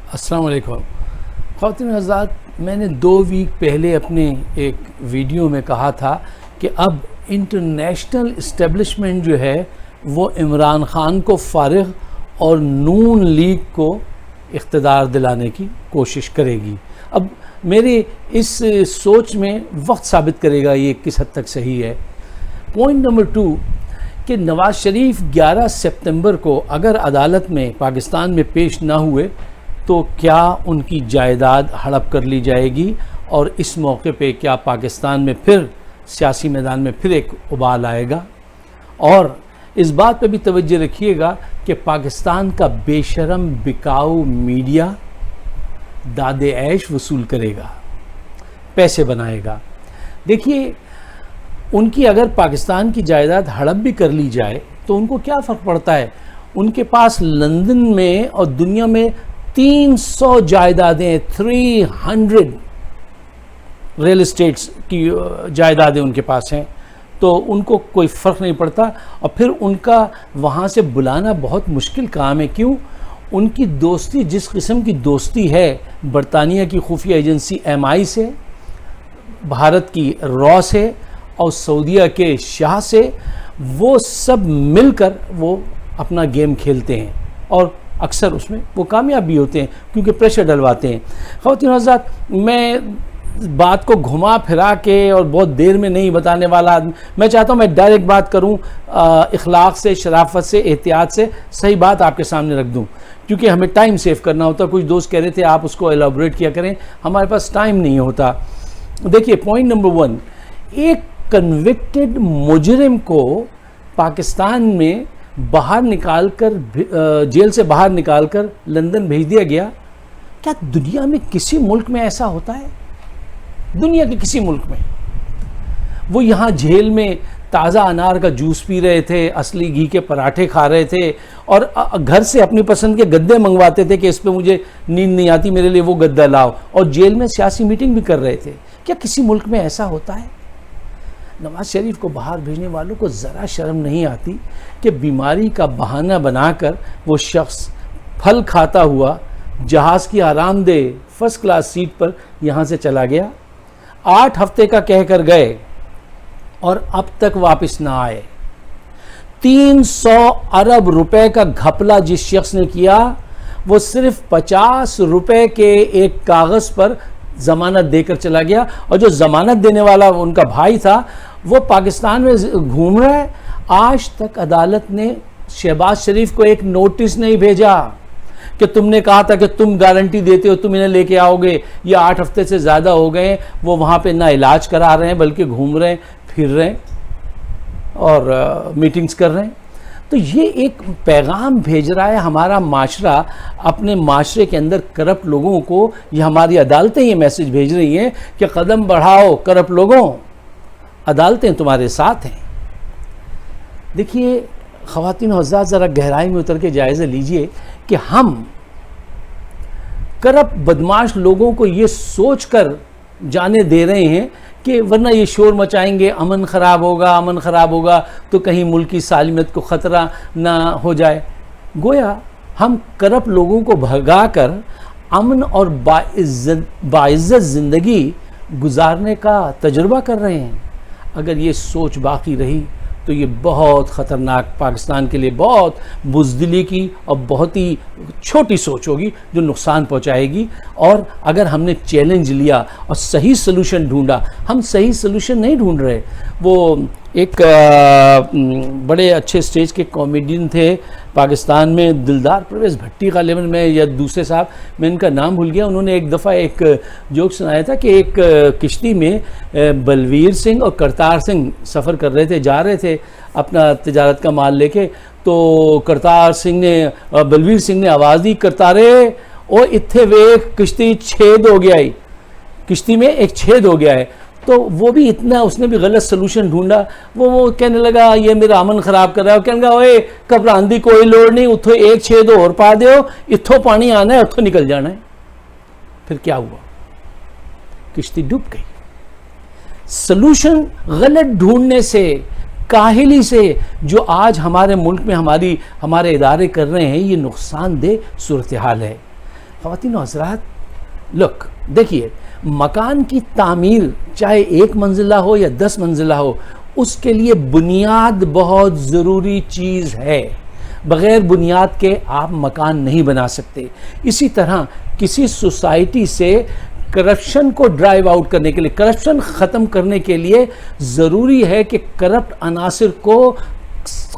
السلام علیکم خواتین حضرات، میں نے 2 ویک پہلے اپنے ایک ویڈیو میں کہا تھا کہ اب انٹرنیشنل اسٹیبلشمنٹ جو ہے وہ عمران خان کو فارغ اور نون لیگ کو اقتدار دلانے کی کوشش کرے گی۔ اب میری اس سوچ میں وقت ثابت کرے گا یہ کس حد تک صحیح ہے۔ پوائنٹ نمبر 2 کہ نواز شریف 11 سپتمبر کو اگر عدالت میں پاکستان میں پیش نہ ہوئے تو کیا ان کی جائیداد ہڑپ کر لی جائے گی، اور اس موقع پہ کیا پاکستان میں پھر سیاسی میدان میں پھر ایک ابال آئے گا؟ اور اس بات پہ بھی توجہ رکھیے گا کہ پاکستان کا بے شرم بکاؤ میڈیا داد عیش وصول کرے گا، پیسے بنائے گا۔ دیکھیے، ان کی اگر پاکستان کی جائیداد ہڑپ بھی کر لی جائے تو ان کو کیا فرق پڑتا ہے؟ ان کے پاس لندن میں اور دنیا میں 300 جائیدادیں، 300 ریل اسٹیٹس کی جائیدادیں ان کے پاس ہیں، تو ان کو کوئی فرق نہیں پڑتا۔ اور پھر ان کا وہاں سے بلانا بہت مشکل کام ہے۔ کیوں؟ ان کی دوستی جس قسم کی دوستی ہے برطانیہ کی خفیہ ایجنسی MI سے، بھارت کی را سے اور سعودیہ کے شاہ سے، وہ سب مل کر وہ اپنا گیم کھیلتے ہیں اور اکثر اس میں وہ کامیاب بھی ہوتے ہیں کیونکہ پریشر ڈلواتے ہیں۔ خواتین حضرات، میں بات کو گھما پھرا کے اور بہت دیر میں نہیں بتانے والا آدمی، میں چاہتا ہوں میں ڈائریکٹ بات کروں، اخلاق سے، شرافت سے، احتیاط سے صحیح بات آپ کے سامنے رکھ دوں، کیونکہ ہمیں ٹائم سیو کرنا ہوتا۔ کچھ دوست کہہ رہے تھے آپ اس کو ایلیبوریٹ کیا کریں، ہمارے پاس ٹائم نہیں ہوتا۔ دیکھیے، پوائنٹ نمبر 1، ایک کنوکٹڈ مجرم کو پاکستان میں باہر نکال کر، جیل سے باہر نکال کر لندن بھیج دیا گیا۔ کیا دنیا میں کسی ملک میں ایسا ہوتا ہے؟ دنیا کے کسی ملک میں؟ وہ یہاں جیل میں تازہ انار کا جوس پی رہے تھے، اصلی گھی کے پراٹھے کھا رہے تھے، اور گھر سے اپنی پسند کے گدے منگواتے تھے کہ اس پہ مجھے نیند نہیں آتی، میرے لیے وہ گدا لاؤ، اور جیل میں سیاسی میٹنگ بھی کر رہے تھے۔ کیا کسی ملک میں ایسا ہوتا ہے؟ نواز شریف کو باہر بھیجنے والوں کو ذرا شرم نہیں آتی کہ بیماری کا بہانہ بنا کر وہ شخص پھل کھاتا ہوا جہاز کی آرام دہ فرسٹ کلاس سیٹ پر یہاں سے چلا گیا، 8 ہفتے کا کہہ کر گئے اور اب تک واپس نہ آئے۔ 300 ارب روپے کا گھپلا جس شخص نے کیا، وہ صرف 50 روپے کے ایک کاغذ پر ضمانت دے کر چلا گیا، اور جو ضمانت دینے والا ان کا بھائی تھا وہ پاکستان میں گھوم رہا ہے۔ آج تک عدالت نے شہباز شریف کو ایک نوٹس نہیں بھیجا کہ تم نے کہا تھا کہ تم گارنٹی دیتے ہو، تم انہیں لے کے آؤ گے، یہ 8 ہفتے سے زیادہ ہو گئے ہیں، وہ وہاں پہ نہ علاج کرا رہے ہیں بلکہ گھوم رہے ہیں، پھر رہے ہیں اور میٹنگز کر رہے ہیں۔ تو یہ ایک پیغام بھیج رہا ہے ہمارا معاشرہ اپنے معاشرے کے اندر کرپٹ لوگوں کو، یہ ہماری عدالتیں یہ میسج بھیج رہی ہیں کہ قدم بڑھاؤ کرپٹ لوگوں، عدالتیں تمہارے ساتھ ہیں۔ دیکھیے خواتین و حضرات، ذرا گہرائی میں اتر کے جائزہ لیجئے کہ ہم کرپٹ بدماش لوگوں کو یہ سوچ کر جانے دے رہے ہیں کہ ورنہ یہ شور مچائیں گے، امن خراب ہوگا تو کہیں ملک کی سالمیت کو خطرہ نہ ہو جائے۔ گویا ہم کرپٹ لوگوں کو بھگا کر امن اور باعزت زندگی گزارنے کا تجربہ کر رہے ہیں۔ اگر یہ سوچ باقی رہی تو یہ بہت خطرناک، پاکستان کے لیے بہت بزدلی کی اور بہت ہی چھوٹی سوچ ہوگی جو نقصان پہنچائے گی۔ اور اگر ہم نے چیلنج لیا اور صحیح سلوشن ڈھونڈا، ہم صحیح سلوشن نہیں ڈھونڈ رہے۔ وہ ایک بڑے اچھے سٹیج کے کامیڈین تھے پاکستان میں، دلدار پرویز بھٹی غالباً، میں یا دوسرے صاحب، میں ان کا نام بھول گیا، انہوں نے ایک دفعہ ایک جوک سنایا تھا کہ ایک کشتی میں بلویر سنگھ اور کرتار سنگھ سفر کر رہے تھے، جا رہے تھے اپنا تجارت کا مال لے کے، تو بلویر سنگھ نے آواز دی، کرتارے او اتھے ویکھ کشتی چھید ہو گیا ہے، کشتی میں ایک چھید ہو گیا ہے۔ تو وہ بھی اتنا، اس نے بھی غلط سلوشن ڈھونڈا، وہ کہنے لگا یہ میرا امن خراب کر رہا ہے، کہنے لگا اوے گھبران دی کوئی لوڑ نہیں، اتھو ایک چھید اور پا دیو، اتھو پانی آنا ہے، اتھو نکل جانا ہے۔ پھر کیا ہوا؟ کشتی ڈوب گئی۔ سلوشن غلط ڈھونڈنے سے، کاہلی سے، جو آج ہمارے ملک میں ہمارے ادارے کر رہے ہیں، یہ نقصان دہ صورتحال ہے۔ خواتین و حضرات، لک دیکھیے، مکان کی تعمیر چاہے 1 منزلہ ہو یا 10 منزلہ ہو، اس کے لیے بنیاد بہت ضروری چیز ہے. بغیر بنیاد کے آپ مکان نہیں بنا سکتے. اسی طرح کسی سوسائٹی سے کرپشن کو ڈرائیو آؤٹ کرنے کے لیے، کرپشن ختم کرنے کے لیے ضروری ہے کہ کرپٹ عناصر کو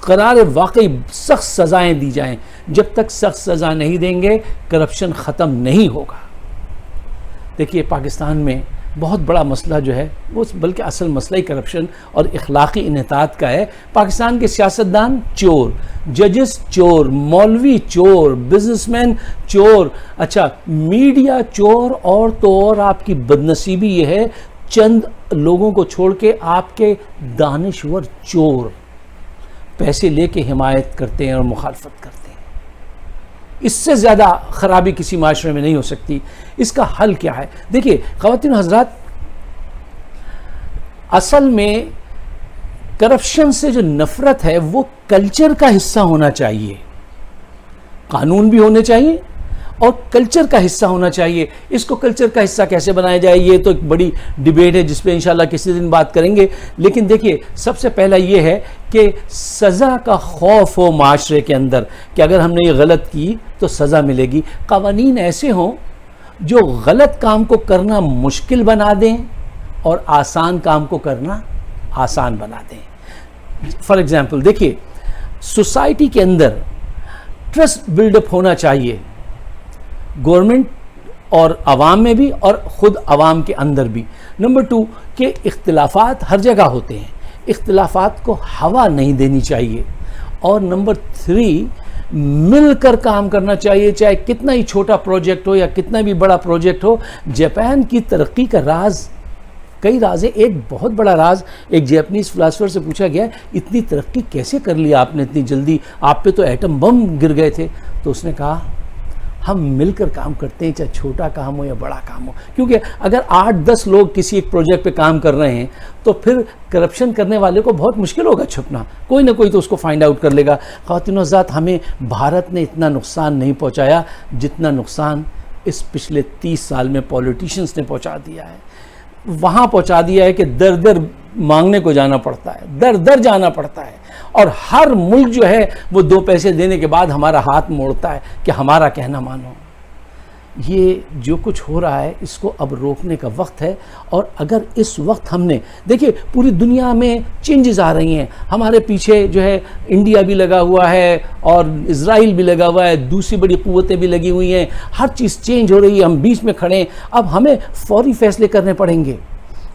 قرار واقعی سخت سزائیں دی جائیں. جب تک سخت سزا نہیں دیں گے کرپشن ختم نہیں ہوگا. دیکھیے پاکستان میں بہت بڑا مسئلہ جو ہے وہ بلکہ اصل مسئلہ ہی کرپشن اور اخلاقی انحطاط کا ہے. پاکستان کے سیاستدان چور، ججز چور، مولوی چور، بزنس مین چور، اچھا میڈیا چور، اور تو اور آپ کی بدنصیبی یہ ہے چند لوگوں کو چھوڑ کے آپ کے دانشور چور پیسے لے کے حمایت کرتے ہیں اور مخالفت کرتے ہیں. اس سے زیادہ خرابی کسی معاشرے میں نہیں ہو سکتی. اس کا حل کیا ہے؟ دیکھیے خواتین و حضرات، اصل میں کرپشن سے جو نفرت ہے وہ کلچر کا حصہ ہونا چاہیے. قانون بھی ہونے چاہیے اور کلچر کا حصہ ہونا چاہیے. اس کو کلچر کا حصہ کیسے بنایا جائے یہ تو ایک بڑی ڈیبیٹ ہے جس پہ انشاءاللہ کسی دن بات کریں گے. لیکن دیکھیے سب سے پہلا یہ ہے کہ سزا کا خوف ہو معاشرے کے اندر کہ اگر ہم نے یہ غلط کی تو سزا ملے گی. قوانین ایسے ہوں جو غلط کام کو کرنا مشکل بنا دیں اور آسان کام کو کرنا آسان بنا دیں. فار ایگزامپل دیکھیے سوسائٹی کے اندر ٹرسٹ بلڈ اپ ہونا چاہیے، گورنمنٹ اور عوام میں بھی اور خود عوام کے اندر بھی. نمبر 2 کہ اختلافات ہر جگہ ہوتے ہیں، اختلافات کو ہوا نہیں دینی چاہیے. اور نمبر 3 مل کر کام کرنا چاہیے، چاہے کتنا ہی چھوٹا پروجیکٹ ہو یا کتنا بھی بڑا پروجیکٹ ہو. جاپان کی ترقی کا راز کئی راز ہیں. ایک بہت بڑا راز ایک جاپنیز فلاسفر سے پوچھا گیا اتنی ترقی کیسے کر لیا آپ نے اتنی جلدی، آپ پہ تو ایٹم بم گر گئے تھے. تو اس نے کہا ہم مل کر کام کرتے ہیں، چاہے چھوٹا کام ہو یا بڑا کام ہو. کیونکہ اگر 8-10 لوگ کسی ایک پروجیکٹ پہ کام کر رہے ہیں تو پھر کرپشن کرنے والے کو بہت مشکل ہوگا چھپنا، کوئی نہ کوئی تو اس کو فائنڈ آؤٹ کر لے گا. خواتین و حضرات، ہمیں بھارت نے اتنا نقصان نہیں پہنچایا جتنا نقصان اس پچھلے 30 سال میں پولیٹیشنز نے پہنچا دیا ہے. وہاں پہنچا دیا ہے کہ در در مانگنے کو جانا پڑتا ہے، در در جانا پڑتا ہے، اور ہر ملک جو ہے وہ 2 پیسے دینے کے بعد ہمارا ہاتھ موڑتا ہے کہ ہمارا کہنا مانو. یہ جو کچھ ہو رہا ہے اس کو اب روکنے کا وقت ہے. اور اگر اس وقت ہم نے دیکھیے پوری دنیا میں چینجز آ رہی ہیں، ہمارے پیچھے جو ہے انڈیا بھی لگا ہوا ہے اور اسرائیل بھی لگا ہوا ہے، دوسری بڑی قوتیں بھی لگی ہوئی ہیں، ہر چیز چینج ہو رہی ہے، ہم بیچ میں کھڑے ہیں. اب ہمیں فوری فیصلے کرنے پڑیں گے.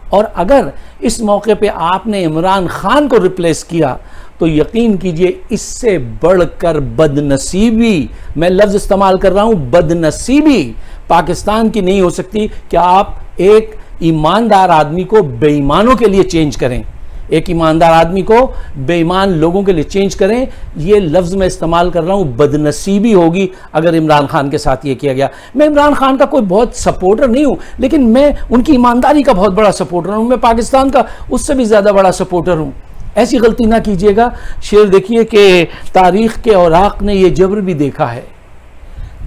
اور اگر اس موقع پہ آپ نے عمران خان کو ریپلیس کیا تو یقین کیجئے اس سے بڑھ کر بدنصیبی، میں لفظ استعمال کر رہا ہوں بدنصیبی، پاکستان کی نہیں ہو سکتی کہ آپ ایک ایماندار آدمی کو بے ایمانوں کے لیے چینج کریں، ایک ایماندار آدمی کو بے ایمان لوگوں کے لیے چینج کریں. یہ لفظ میں استعمال کر رہا ہوں، بدنصیبی ہوگی اگر عمران خان کے ساتھ یہ کیا گیا. میں عمران خان کا کوئی بہت سپورٹر نہیں ہوں، لیکن میں ان کی ایمانداری کا بہت بڑا سپورٹر ہوں. میں پاکستان کا اس سے بھی زیادہ بڑا سپورٹر ہوں. ایسی غلطی نہ کیجیے گا. شعر دیکھیے کہ تاریخ کے اوراق نے یہ جبر بھی دیکھا ہے،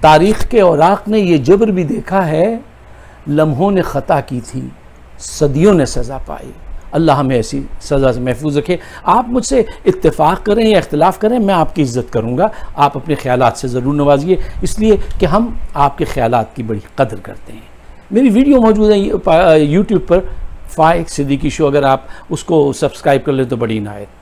تاریخ کے اوراق نے یہ جبر بھی دیکھا ہے، لمحوں نے خطا کی تھی صدیوں نے سزا پائی. اللہ ہمیں ایسی سزا سے محفوظ رکھے. آپ مجھ سے اتفاق کریں یا اختلاف کریں، میں آپ کی عزت کروں گا. آپ اپنے خیالات سے ضرور نوازیے، اس لیے کہ ہم آپ کے خیالات کی بڑی قدر کرتے ہیں. میری ویڈیو موجود ہے یوٹیوب پر، فائق صدیقی شو، اگر آپ اس کو سبسکرائب کر لیں تو بڑی عنایت.